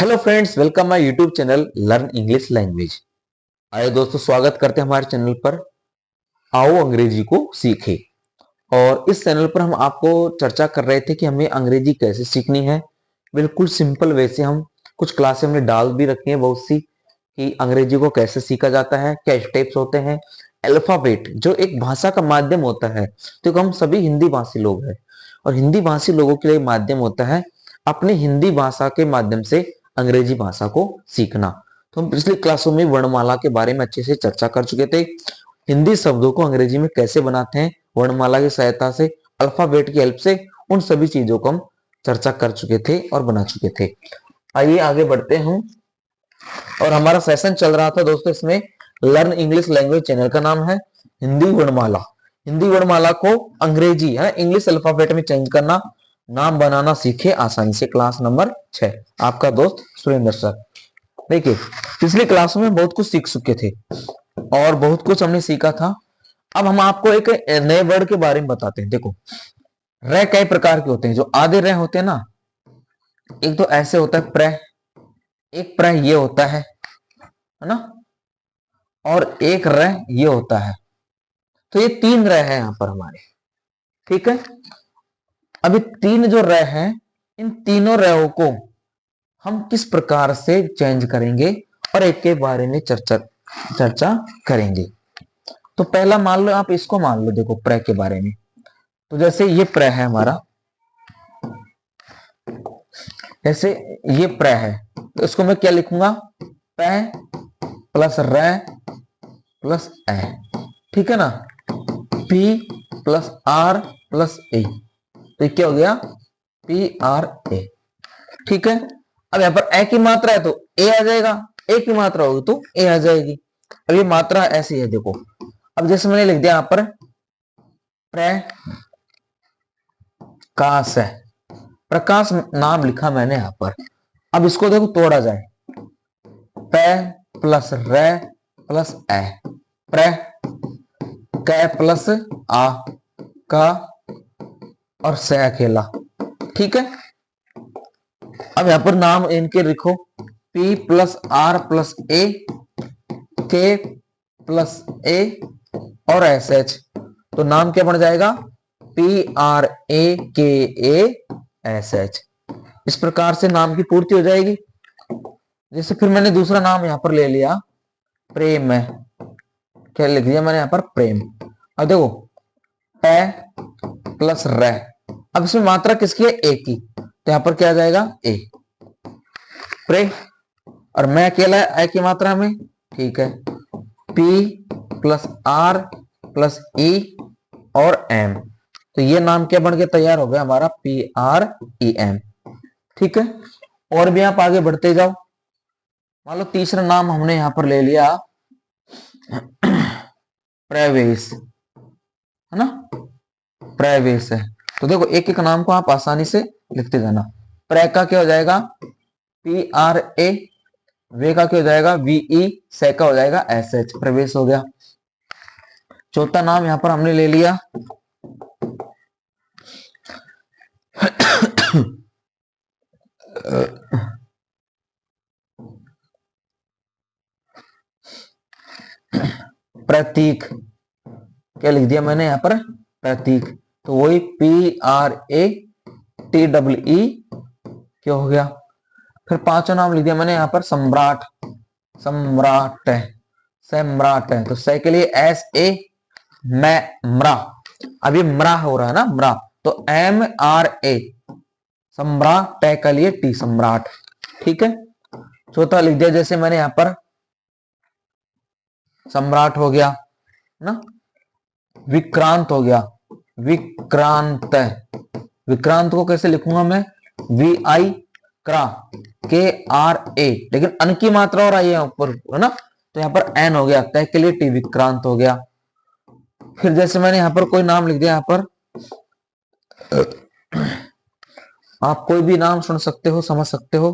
Hello friends, welcome my YouTube channel learn English language. आइए दोस्तों, स्वागत करते हैं हमारे चैनल पर। आओ अंग्रेजी को सीखें। और इस चैनल पर हम आपको चर्चा कर रहे थे कि हमें अंग्रेजी कैसे सीखनी है। बिल्कुल सिंपल वे से हम कुछ क्लासें हमने डाल भी रखी हैं बहुत सी, कि अंग्रेजी को कैसे सीखा जाता है, क्या स्टेप्स होते हैं। अल्फाबेट जो एक भाषा का माध्यम होता है, तो हम सभी हिंदी भाषी लोग हैं और हिंदी भाषी लोगों के लिए माध्यम होता है अपनी हिंदी भाषा के माध्यम से अंग्रेजी भाषा को सीखना। तो हम पिछली क्लासों में वर्णमाला के बारे में अच्छे से चर्चा कर चुके थे। हिंदी शब्दों को अंग्रेजी में कैसे बनाते हैं वर्णमाला की सहायता से, अल्फाबेट की हेल्प से, उन सभी चीजों को हम चर्चा कर चुके थे और बना चुके थे। आइए आगे बढ़ते हैं। और हमारा सेशन चल रहा था दोस्तों, इसमें लर्न इंग्लिश लैंग्वेज चैनल का नाम है हिंदी वर्णमाला। हिंदी वर्णमाला को अंग्रेजी है इंग्लिश अल्फाबेट में चेंज करना, नाम बनाना सीखे आसानी से। क्लास नंबर 6, आपका दोस्त सुरेंद्र सर। देखिए, पिछली क्लास में बहुत कुछ सीख चुके थे और बहुत कुछ हमने सीखा था। अब हम आपको एक नए वर्ड के बारे में बताते हैं। देखो, रह कई प्रकार के होते हैं। जो आधे रह होते हैं ना, एक तो ऐसे होता है प्रह, एक प्रह ये होता है ना, और एक रह ये होता है। तो ये तीन रह है यहां पर हमारे, ठीक है। अभी तीन जो रह हैं, इन तीनों रहों को हम किस प्रकार से चेंज करेंगे और एक के बारे में चर्चा करेंगे। तो पहला मान लो, आप इसको मान लो, देखो प्र के बारे में। तो जैसे ये प्र है हमारा, जैसे ये प्र है, तो इसको मैं क्या लिखूंगा, प प्लस र प्लस ए, ठीक है ना, पी प्लस आर प्लस ए। तो क्या हो गया, पी आर ए, ठीक है। अब यहां पर ए की मात्रा है तो ए आ जाएगा, ए की मात्रा होगी तो ए आ जाएगी। अब ये मात्रा ऐसी है, देखो। अब जैसे मैंने लिख दिया यहां पर प्रकाश है, प्रकाश नाम लिखा मैंने यहां पर। अब इसको देखो तोड़ा जाए, प प्लस र प्लस ए, प्र क प्लस आ का और से अकेला, ठीक है। अब यहां पर नाम इनके लिखो, P प्लस आर प्लस ए, के प्लस ए और एस एच। तो नाम क्या बन जाएगा, पी आर ए के ए एस एच। इस प्रकार से नाम की पूर्ति हो जाएगी। जैसे फिर मैंने दूसरा नाम यहां पर ले लिया, प्रेम है, क्या लिख दिया मैंने यहां पर, प्रेम। अब देखो, प प्लस र, अब इसमें मात्रा किसकी है, ए की, तो यहां पर क्या आ जाएगा, ए प्रे। और मैं अकेला ए की मात्रा में, ठीक है, P प्लस आर प्लस ई और एम। तो ये नाम क्या बन के तैयार हो गया हमारा, पी आर ई एम, ठीक है। और भी आप आगे बढ़ते जाओ। मान लो तीसरा नाम हमने यहां पर ले लिया प्रवेश, है ना, प्रवेश है। तो देखो एक एक नाम को आप आसानी से लिखते जाना। प्र का क्या हो जाएगा, पी आर ए, वे का क्या हो जाएगा, वीई, से का हो जाएगा एस एच, प्रवेश हो गया। चौथा नाम यहां पर हमने ले लिया प्रतीक, क्या लिख दिया मैंने यहां पर, प्रतीक। तो वही P R A T W E, क्या हो गया। फिर पांचवा नाम लिख दिया मैंने यहां पर सम्राट, सम्राट है, सम्राट है। तो से के लिए एस ए, मैं मरा, अभी मरा हो रहा है ना, मरा, तो एम आर ए, सम्राट, टे के लिए टी, सम्राट, ठीक है। चौथा लिख दिया जैसे मैंने यहां पर, सम्राट हो गया ना, विक्रांत हो गया, विक्रांत। विक्रांत को कैसे लिखूंगा मैं, वी आई क्रा, के आर ए, लेकिन अन की मात्रा और आई है ऊपर, है ना, तो यहां पर एन हो गया, तय के लिए टी, विक्रांत हो गया। फिर जैसे मैंने यहां पर कोई नाम लिख दिया, यहां पर आप कोई भी नाम सुन सकते हो, समझ सकते हो,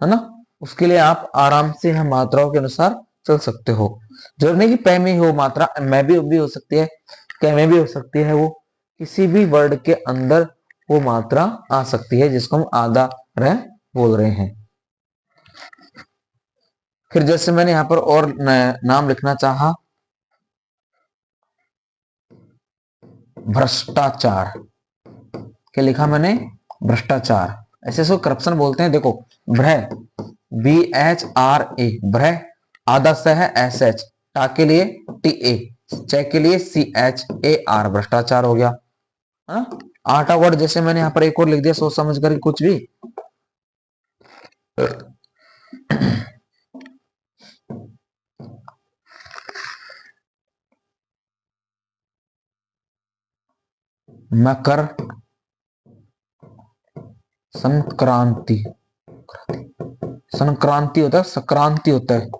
है ना। उसके लिए आप आराम से हम मात्राओं के अनुसार चल सकते हो। जरूरी नहीं कि पे में हो मात्रा, मैं भी हो सकती है, कै में भी हो सकती है, वो किसी भी वर्ड के अंदर वो मात्रा आ सकती है जिसको हम आधा रह बोल रहे हैं। फिर जैसे मैंने यहाँ पर और नाम लिखना चाहा, भ्रष्टाचार। क्या लिखा मैंने? भ्रष्टाचार। ऐसे इसको करप्शन बोलते हैं। देखो, भ्रह, BHRA, भ्रह, आधा स है SH, टा के लिए TA, च के लिए CHAR, भ्रष्टाचार हो गया। हाँ, 8 वर्ड जैसे मैंने यहाँ पर एक और लिख दिया सोच समझ कर कुछ भी। मकर संक्रांति, संक्रांति होता है, संक्रांति होता है,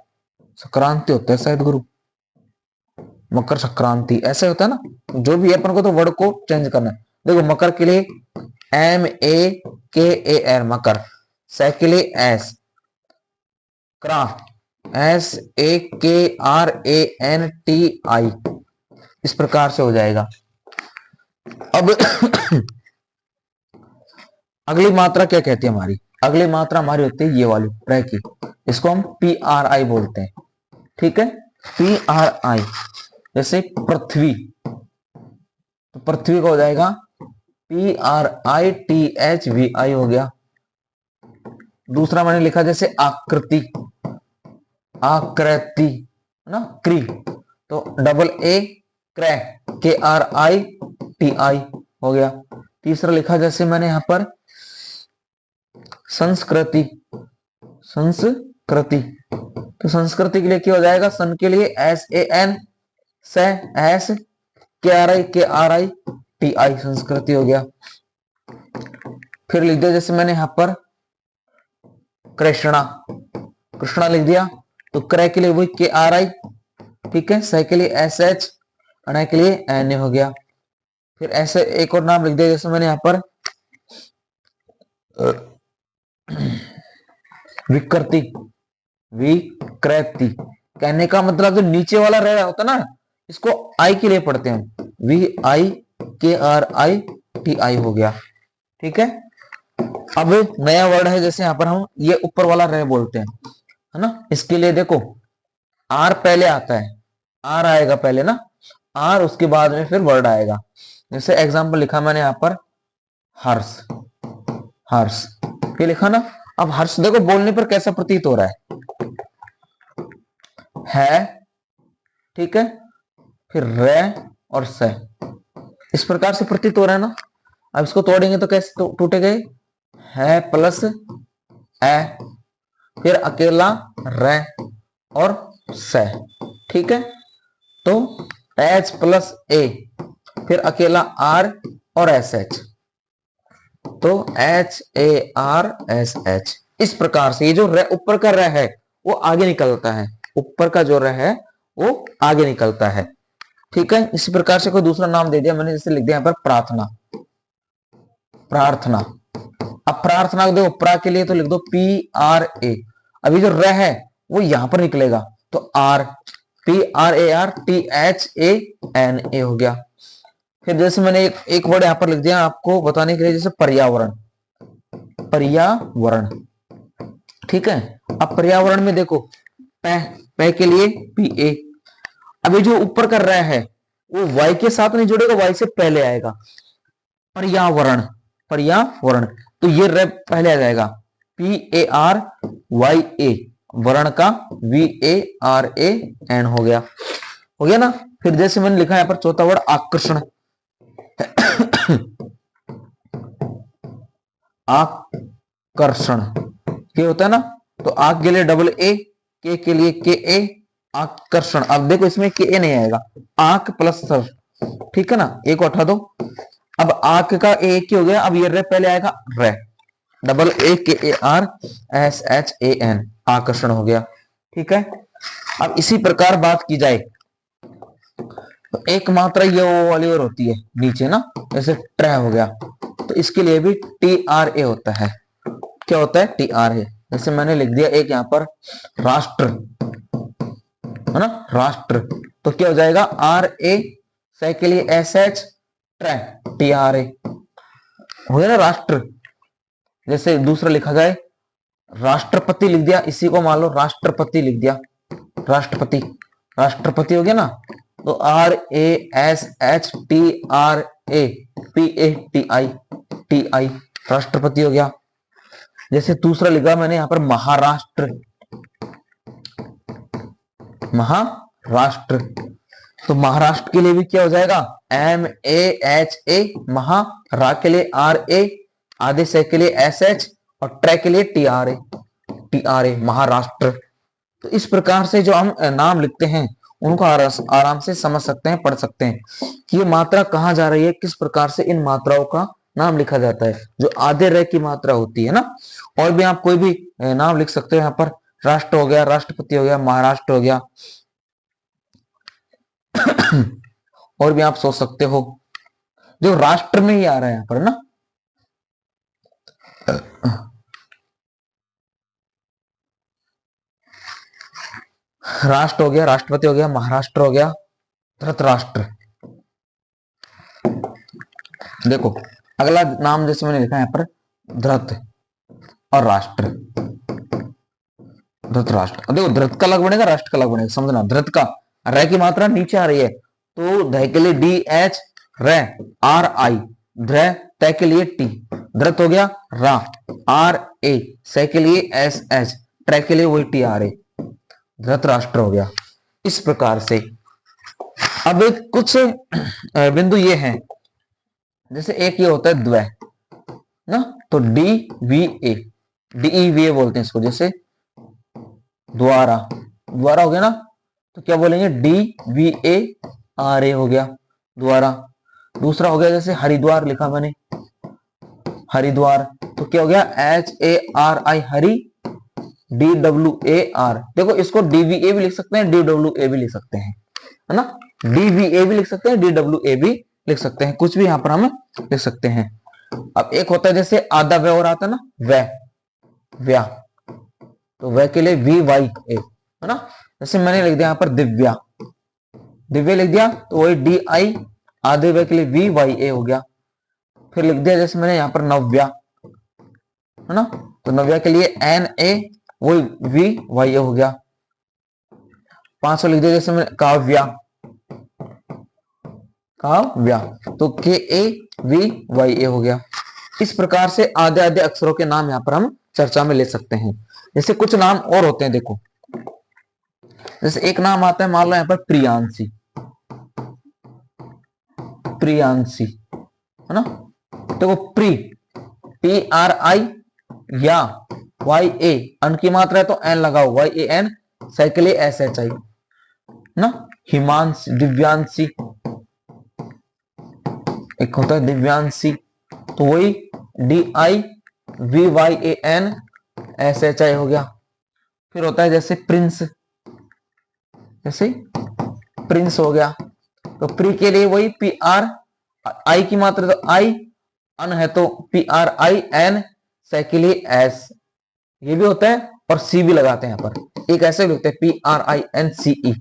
संक्रांति होता है शायद गुरु, मकर संक्रांति ऐसे होता है ना। जो भी है, अपन को तो वर्ड को चेंज करना है। देखो, मकर के लिए MAKAR, मकर, स के लिए S, क्रा, SAKRANTI, इस प्रकार से हो जाएगा। अब अगली मात्रा क्या कहती है हमारी? अगली मात्रा हमारी होती है ये वाली प्र की, इसको हम PRI बोलते हैं। ठीक है, PRI। जैसे पृथ्वी, तो पृथ्वी का हो जाएगा PRITHVI हो गया। दूसरा मैंने लिखा जैसे आकृति, आकृति है ना, क्री, तो डबल A क्रै, KRITI हो गया। तीसरा लिखा जैसे मैंने यहां पर संस्कृति, संस्कृति, तो संस्कृति के लिए क्या हो जाएगा? सन के लिए SAN, स, S, KRITI, संस्कृति हो गया। फिर लिख दिया जैसे मैंने यहां पर कृष्णा, कृष्णा लिख दिया, तो क्रय के लिए वही KRI, ठीक है, स के लिए SH, अणा के लिए NA हो गया। फिर ऐसे एक और नाम लिख दिया जैसे मैंने यहां पर विकृति, विकृति, कहने का मतलब जो नीचे वाला रह होता ना, इसको आई के लिए पढ़ते हैं, VIKRITI हो गया। ठीक है, अब नया वर्ड है, जैसे यहां पर हम ये ऊपर वाला रह बोलते हैं, है ना। इसके लिए देखो, आर पहले आता है, आर आएगा पहले ना, आर उसके बाद में फिर वर्ड आएगा। जैसे एग्जांपल लिखा मैंने यहां पर हर्ष, हर्ष, ये लिखा ना। अब हर्ष देखो बोलने पर कैसा प्रतीत हो रहा है, ठीक है, फिर रे और से, इस प्रकार से प्रतीत हो रहा है ना। अब इसको तोड़ेंगे तो कैसे टूटेगा? है प्लस ए, फिर अकेला रे और से, ठीक है, तो H प्लस A, फिर अकेला R और SH, तो HARSH। इस प्रकार से ये जो ऊपर का र है वो आगे निकलता है, ऊपर का जो र है वो आगे निकलता है। ठीक है, इसी प्रकार से कोई दूसरा नाम दे दिया मैंने, जैसे लिख दिया यहाँ पर प्रार्थना, प्रार्थना। अब प्रार्थना को देखो, प्रा के लिए तो लिख दो PRA, अभी जो र है वो यहां पर निकलेगा, तो R, PRARTHANA हो गया। फिर जैसे मैंने एक वर्ड यहां पर लिख दिया आपको बताने के लिए, जैसे पर्यावरण, पर्यावरण, ठीक है। अब पर्यावरण में देखो, पै के लिए PA, अभी जो ऊपर कर रहा है वो Y के साथ नहीं जुड़ेगा, Y से पहले आएगा, पर्यावरण, पर्यावरण, तो ये रे पहले आ जाएगा, PARYA, वर्ण का VARAN हो गया, हो गया ना। फिर जैसे मैंने लिखा है यहाँ पर चौथा वर्ड आकर्षण, आकर्षण, क्या होता है ना, तो आग के लिए डबल A, के लिए KA, आकर्षण। अब देखो इसमें KA नहीं आएगा, आंख प्लस सर, ठीक है ना, एक उठा दो। अब आंख का एक ही हो गया, अब ये रे पहले आएगा, रे, डबल AKARSHAN, आकर्षण हो गया। ठीक है, अब इसी प्रकार बात की जाए तो एक मात्रा ये वो वाली और होती है नीचे ना, जैसे ट्र हो गया, तो इसके लिए भी TRA होता है। क्या होता है? TRA। जैसे मैंने लिख दिया एक यहां पर राष्ट्र, है ना, राष्ट्र, तो क्या हो जाएगा? RA, से के लिए SH, TRA हो गया ना, राष्ट्र। जैसे दूसरा लिखा जाए राष्ट्रपति लिख दिया, इसी को मान लो राष्ट्रपति लिख दिया, राष्ट्रपति, राष्ट्रपति हो गया ना, तो RASHTRAPATI राष्ट्रपति हो गया। जैसे दूसरा लिखा मैंने यहां पर महाराष्ट्र, महाराष्ट्र, तो महाराष्ट्र के लिए भी क्या हो जाएगा MAHA, महा के लिए RA, आधे से के लिए SH और ट्रै के लिए TRA महाराष्ट्र। तो इस प्रकार से जो हम नाम लिखते हैं उनको आराम से समझ सकते हैं, पढ़ सकते हैं कि ये मात्रा कहाँ जा रही है, किस प्रकार से इन मात्राओं का नाम लिखा जाता है, जो आधे रह की मात्रा होती है ना। और भी आप कोई भी नाम लिख सकते हो, यहाँ पर राष्ट्र हो गया, राष्ट्रपति हो गया, महाराष्ट्र हो गया। और भी आप सोच सकते हो जो राष्ट्र में ही आ रहा है यहाँ पर ना, राष्ट्र हो गया, राष्ट्रपति हो गया, महाराष्ट्र हो गया, धृतराष्ट्र। देखो अगला नाम जैसे मैंने लिखा है यहाँ पर धृत और राष्ट्र, धृतराष्ट्र। देखो धृत का अलग बनेगा, राष्ट्र का अलग बनेगा, समझना। धृत का र की मात्रा नीचे आ रही है तो ध के लिए DH, र RI, ध्र, तय के लिए T, धृत हो गया, रा RA, से के लिए SH, ट्रै के लिए वही TRA, धृतराष्ट्र हो गया। इस प्रकार से अब कुछ बिंदु ये हैं, जैसे एक ये होता है द्वय ना, तो DVA, DEVA बोलते हैं इसको, जैसे द्वारा, द्वारा हो गया ना, तो क्या बोलेंगे DVARA हो गया, द्वारा। दूसरा हो गया जैसे हरिद्वार लिखा मैंने, हरिद्वार, तो क्या हो गया HARI, हरि, DWAR। देखो इसको DVA भी लिख सकते हैं, DWA भी लिख सकते हैं, है ना, DVA भी लिख सकते हैं, DWA भी लिख सकते हैं, कुछ भी यहां पर हम लिख सकते हैं। अब एक होता है जैसे आधा व्य और आता है ना, व्य, व्या, तो व्य के लिए VYA, है ना। जैसे मैंने लिख दिया यहाँ पर दिव्या, दिव्य लिख दिया तो वही DI, आधे व्य के लिए VYA हो गया। फिर लिख दिया जैसे मैंने यहाँ पर नव्या, है ना, तो नव्या के लिए NA, वही VYA हो गया। 500 लिख दिया जैसे मैंने काव्या, काव्या, तो KAVYA हो गया। इस प्रकार से आधे आधे अक्षरों के नाम यहाँ पर हम चर्चा में ले सकते हैं। जैसे कुछ नाम और होते हैं, देखो जैसे एक नाम आता है, मान लो यहाँ पर प्रियांशी, प्रियांशी, है ना, तो वो प्री, PRI या YA, अन की मात्रा है तो N लगाओ, YAN, से के लिए SHI ना। हिमांशी, दिव्यांशी, एक होता है दिव्यांशी, तो वही DIVYAN SHI हो गया। फिर होता है जैसे प्रिंस, जैसे प्रिंस हो गया, तो प्री के लिए वही PRI की मात्रा तो I, अन है तो PRIN, से के लिए S, ये भी होता है। और C भी लगाते हैं यहाँ पर, एक ऐसे भी होते हैं PRINCE,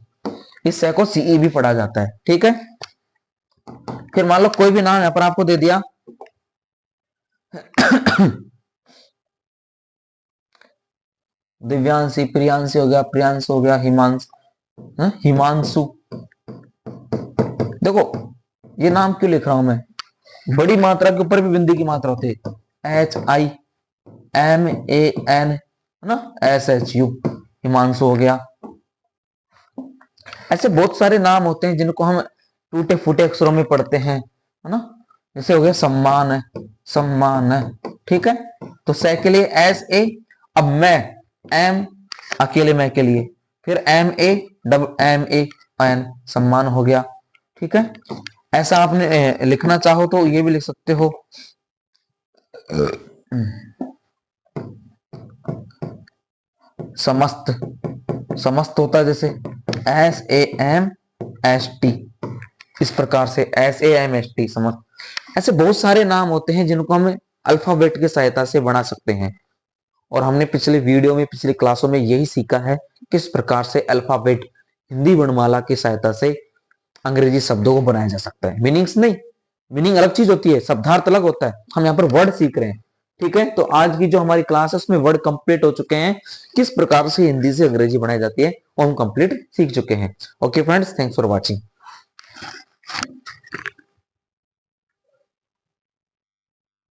इस से को CE भी पढ़ा जाता है, ठीक है। फिर मान लो कोई भी नाम यहाँ पर आपको दे दिया दिव्यांशी, प्रियांशी हो गया, प्रियांश हो गया, हिमांशु। देखो ये नाम क्यों लिख रहा हूं मैं, बड़ी मात्रा के ऊपर भी बिंदी की मात्रा होती है, HIMAN, है ना, SHU, हिमांशु हो गया। ऐसे बहुत सारे नाम होते हैं जिनको हम टूटे फूटे अक्षरों में पढ़ते हैं, है ना। जैसे हो गया सम्मान, सम्मान, ठीक है। तो से के लिए SA, अब मैं, M अकेले मैं के लिए, फिर MAN, सम्मान हो गया, ठीक है। ऐसा आपने लिखना चाहो तो ये भी लिख सकते हो। समस्त, समस्त होता है जैसे SAMST, इस प्रकार से SAMST, समस्त। ऐसे बहुत सारे नाम होते हैं जिनको हम अल्फाबेट की सहायता से बना सकते हैं। और हमने पिछले वीडियो में, पिछली क्लासों में यही सीखा है किस प्रकार से अल्फाबेट हिंदी वर्णमाला की सहायता से अंग्रेजी शब्दों को बनाया जा सकता है। मीनिंग्स नहीं, मीनिंग अलग चीज होती है, शब्दार्थ अलग होता है, हम यहाँ पर वर्ड सीख रहे हैं। ठीक है, तो आज की जो हमारी क्लास है उसमें वर्ड कंप्लीट हो चुके हैं, किस प्रकार से हिंदी से अंग्रेजी बनाई जाती है वो हम कंप्लीट सीख चुके हैं। Okay friends, thanks for watching.